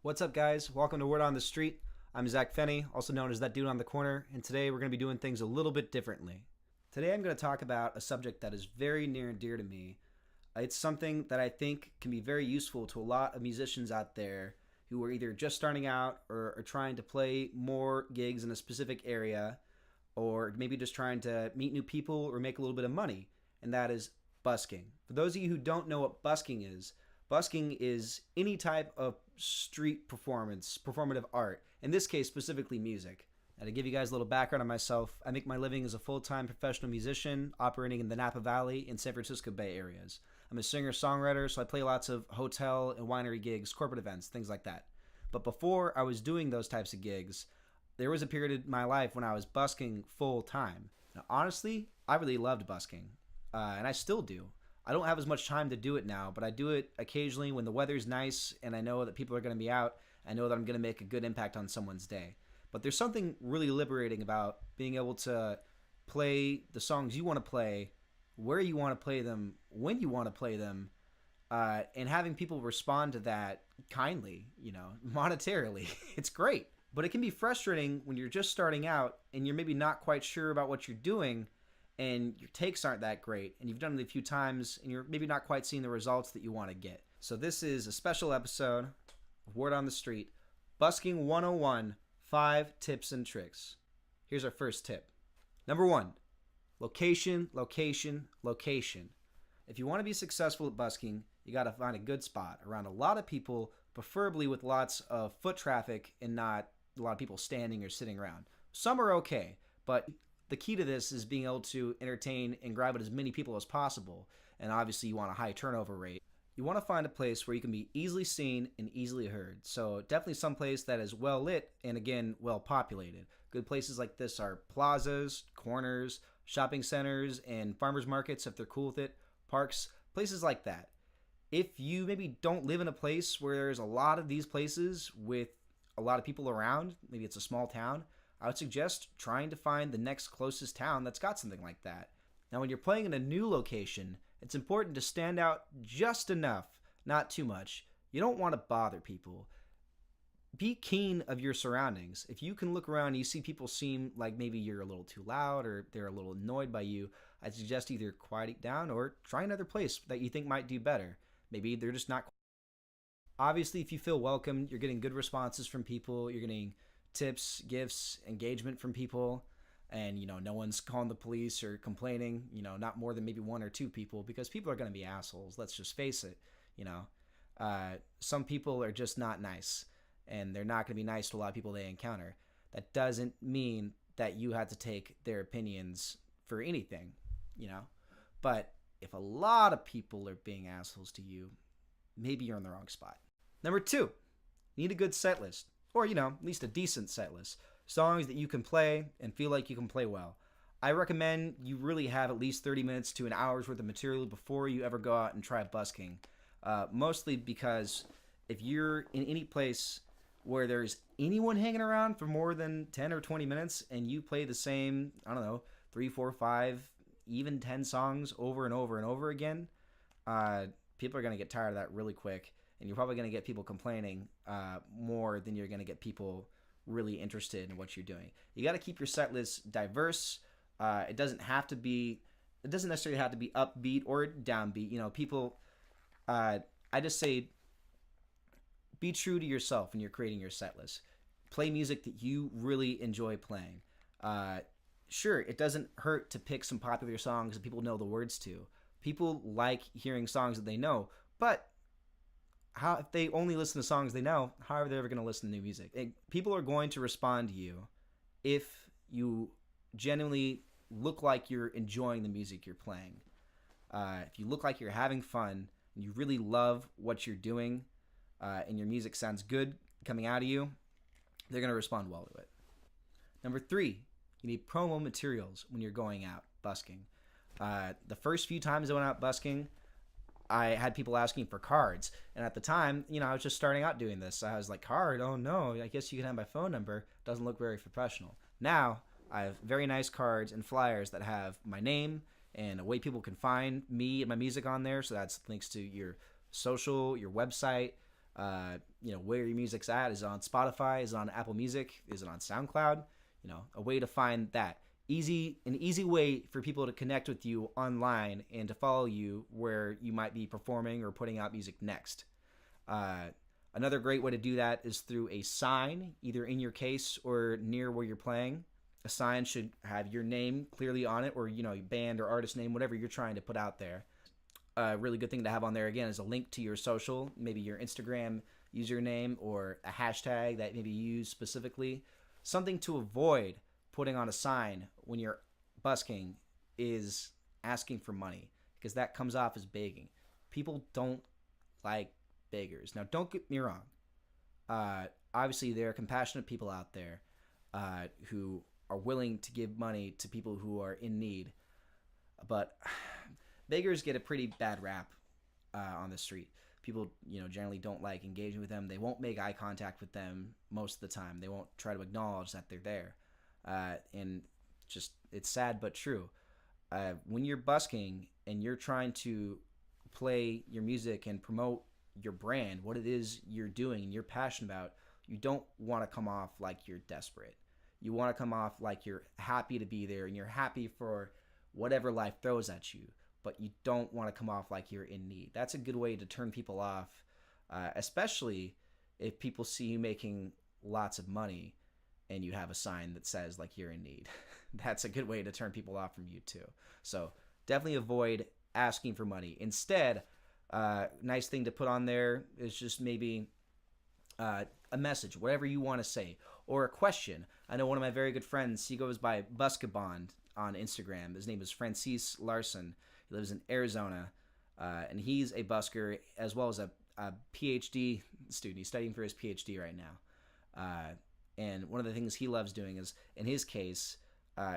What's up, guys? Welcome to Word on the Street. I'm Fennie, also known as that dude on the corner, and today we're going to be doing things a little bit differently. Today I'm going to talk about a subject that is very near and dear to me. It's something that I think can be very useful to a lot of musicians out there who are either just starting out or are trying to play more gigs in a specific area, or maybe just trying to meet new people or make a little bit of money, and that is busking. For those of you who don't know what busking is any type of street performance, performative art, in this case specifically music. Now, to give you guys a little background on myself, I make my living as a full-time professional musician operating in the Napa Valley and San Francisco Bay areas. I'm a singer-songwriter, so I play lots of hotel and winery gigs, corporate events, things like that. But before I was doing those types of gigs, there was a period in my life when I was busking full-time. Now, honestly, I really loved busking, and I still do. I don't have as much time to do it now, but I do it occasionally when the weather's nice and I know that people are going to be out. I know that I'm going to make a good impact on someone's day. But there's something really liberating about being able to play the songs you want to play, where you want to play them, when you want to play them, and having people respond to that kindly, monetarily. It's great. But it can be frustrating when you're just starting out and you're maybe not quite sure about what you're doing and your takes aren't that great, and you've done it a few times, and you're maybe not quite seeing the results that you want to get. So this is a special episode of Word on the Street, Busking 101, 5 Tips and Tricks. Here's our first tip. Number 1, location, location, location. If you want to be successful at busking, you got to find a good spot around a lot of people, preferably with lots of foot traffic and not a lot of people standing or sitting around. Some are okay, but the key to this is being able to entertain and grab at as many people as possible. And obviously you want a high turnover rate. You want to find a place where you can be easily seen and easily heard. So definitely some place that is well lit and, again, well populated. Good places like this are plazas, corners, shopping centers, and farmers markets if they're cool with it, parks, places like that. If you maybe don't live in a place where there's a lot of these places with a lot of people around, maybe it's a small town, I would suggest trying to find the next closest town that's got something like that. Now, when you're playing in a new location, it's important to stand out just enough, not too much. You don't want to bother people. Be keen of your surroundings. If you can look around and you see people seem like maybe you're a little too loud or they're a little annoyed by you, I'd suggest either quieting down or try another place that you think might do better. Maybe they're just not. Obviously, if you feel welcome, you're getting good responses from people, you're getting tips, gifts, engagement from people, and no one's calling the police or complaining, not more than maybe 1 or 2 people, because people are going to be assholes. Let's just face it. Some people are just not nice, and they're not going to be nice to a lot of people they encounter. That doesn't mean that you have to take their opinions for anything, but if a lot of people are being assholes to you, maybe you're in the wrong spot. Number 2, you need a good set list. Or, at least a decent set list. Songs that you can play and feel like you can play well. I recommend you really have at least 30 minutes to an hour's worth of material before you ever go out and try busking. Mostly because if you're in any place where there's anyone hanging around for more than 10 or 20 minutes and you play the same, 3, 4, 5, even 10 songs over and over and over again, people are going to get tired of that really quick. And you're probably going to get people complaining more than you're going to get people really interested in what you're doing. You got to keep your set list diverse. It doesn't necessarily have to be upbeat or downbeat. People. I just say, be true to yourself when you're creating your set list. Play music that you really enjoy playing. Sure, it doesn't hurt to pick some popular songs that people know the words to. People like hearing songs that they know, but if they only listen to songs they know, how are they ever going to listen to new music? People are going to respond to you if you genuinely look like you're enjoying the music you're playing. If you look like you're having fun and you really love what you're doing and your music sounds good coming out of you, they're going to respond well to it. Number 3, you need promo materials when you're going out busking. The first few times I went out busking, I had people asking for cards. And at the time, I was just starting out doing this. I was like, card? Oh, no, I guess you can have my phone number. Doesn't look very professional. Now, I have very nice cards and flyers that have my name and a way people can find me and my music on there. So that's links to your social, your website, where your music's at. Is it on Spotify? Is it on Apple Music? Is it on SoundCloud? A way to find that. An easy way for people to connect with you online and to follow you where you might be performing or putting out music next. Another great way to do that is through a sign, either in your case or near where you're playing. A sign should have your name clearly on it, or your band or artist name, whatever you're trying to put out there. A really good thing to have on there, again, is a link to your social, maybe your Instagram username or a hashtag that maybe you use specifically. Something to avoid putting on a sign when you're busking is asking for money, because that comes off as begging. People don't like beggars. Now, don't get me wrong. Obviously, there are compassionate people out there who are willing to give money to people who are in need. But beggars get a pretty bad rap on the street. People, generally don't like engaging with them. They won't make eye contact with them most of the time. They won't try to acknowledge that they're there. And just, it's sad but true. When you're busking and you're trying to play your music and promote your brand, what it is you're doing and you're passionate about, you don't want to come off like you're desperate. You want to come off like you're happy to be there and you're happy for whatever life throws at you, but you don't want to come off like you're in need. That's a good way to turn people off, especially if people see you making lots of money and you have a sign that says like you're in need. That's a good way to turn people off from you too. So definitely avoid asking for money. Instead, nice thing to put on there is just maybe a message, whatever you want to say, or a question. I know one of my very good friends, he goes by Buskabond on Instagram. His name is Francis Larson. He lives in Arizona, and he's a busker as well as a PhD student. He's studying for his PhD right now. And one of the things he loves doing is, in his case,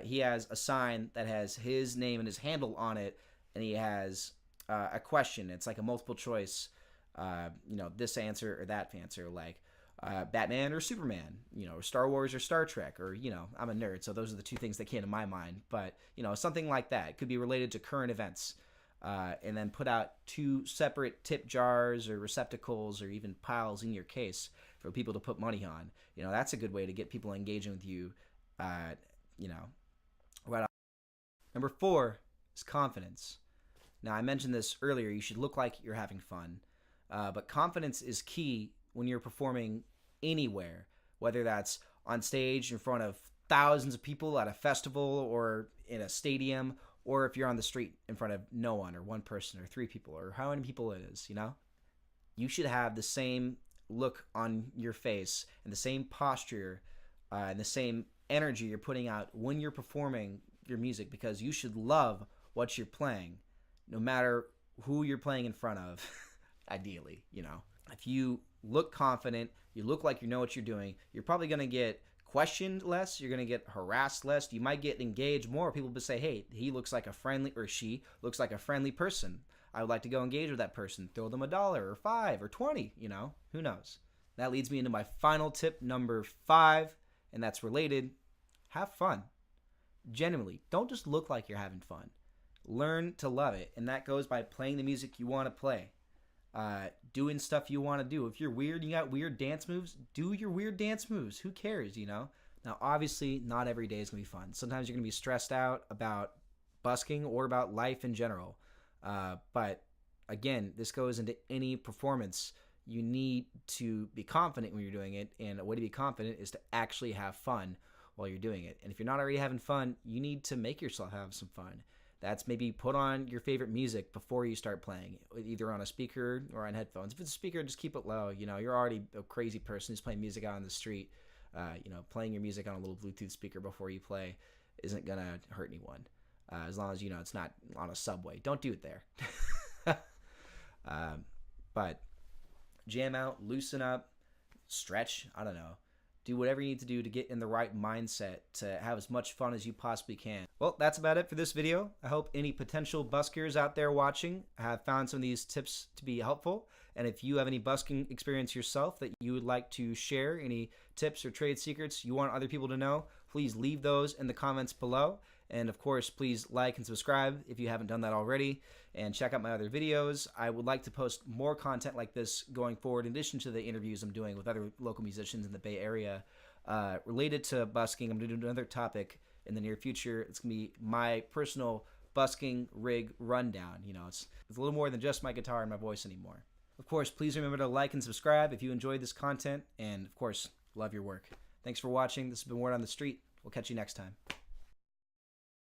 he has a sign that has his name and his handle on it, and he has a question. It's like a multiple choice, this answer or that answer, like Batman or Superman, or Star Wars or Star Trek, or, I'm a nerd, so those are the two things that came to my mind. But, something like that. It could be related to current events. And then put out 2 separate tip jars or receptacles or even piles in your case for people to put money on. That's a good way to get people engaging with you, right on. Number 4 is confidence. Now, I mentioned this earlier. You should look like you're having fun. But confidence is key when you're performing anywhere, whether that's on stage in front of thousands of people at a festival or in a stadium, or if you're on the street in front of no one or one person or 3 people or how many people it is, You should have the same look on your face and the same posture and the same energy you're putting out when you're performing your music, because you should love what you're playing, no matter who you're playing in front of, ideally, If you look confident, you look like you know what you're doing, you're probably going to get questioned less, you're going to get harassed less, you might get engaged more. People will say, hey, he looks like a friendly, or she looks like a friendly person. I would like to go engage with that person. Throw them $1 or $5 or $20, who knows? That leads me into my final tip, number 5, and that's related. Have fun. Genuinely, don't just look like you're having fun. Learn to love it, and that goes by playing the music you want to play. Doing stuff you want to do. If you're weird, you got weird dance moves, do your weird dance moves. Who cares, Now, obviously, not every day is going to be fun. Sometimes you're going to be stressed out about busking or about life in general. But again, this goes into any performance. You need to be confident when you're doing it, and a way to be confident is to actually have fun while you're doing it. And if you're not already having fun, you need to make yourself have some fun. That's maybe put on your favorite music before you start playing, either on a speaker or on headphones. If it's a speaker, just keep it low. You're already a crazy person who's playing music out on the street. Playing your music on a little Bluetooth speaker before you play isn't going to hurt anyone. As long as, it's not on a subway. Don't do it there. But jam out, loosen up, stretch, I don't know. Do whatever you need to do to get in the right mindset to have as much fun as you possibly can. Well, that's about it for this video. I hope any potential buskers out there watching have found some of these tips to be helpful. And if you have any busking experience yourself that you would like to share, any tips or trade secrets you want other people to know, please leave those in the comments below. And of course, please like and subscribe if you haven't done that already, and check out my other videos. I would like to post more content like this going forward, in addition to the interviews I'm doing with other local musicians in the Bay Area related to busking. I'm going to do another topic in the near future. It's going to be my personal busking rig rundown. You know, it's a little more than just my guitar and my voice anymore. Of course, please remember to like and subscribe if you enjoyed this content, and of course, love your work. Thanks for watching. This has been Word on the Street. We'll catch you next time.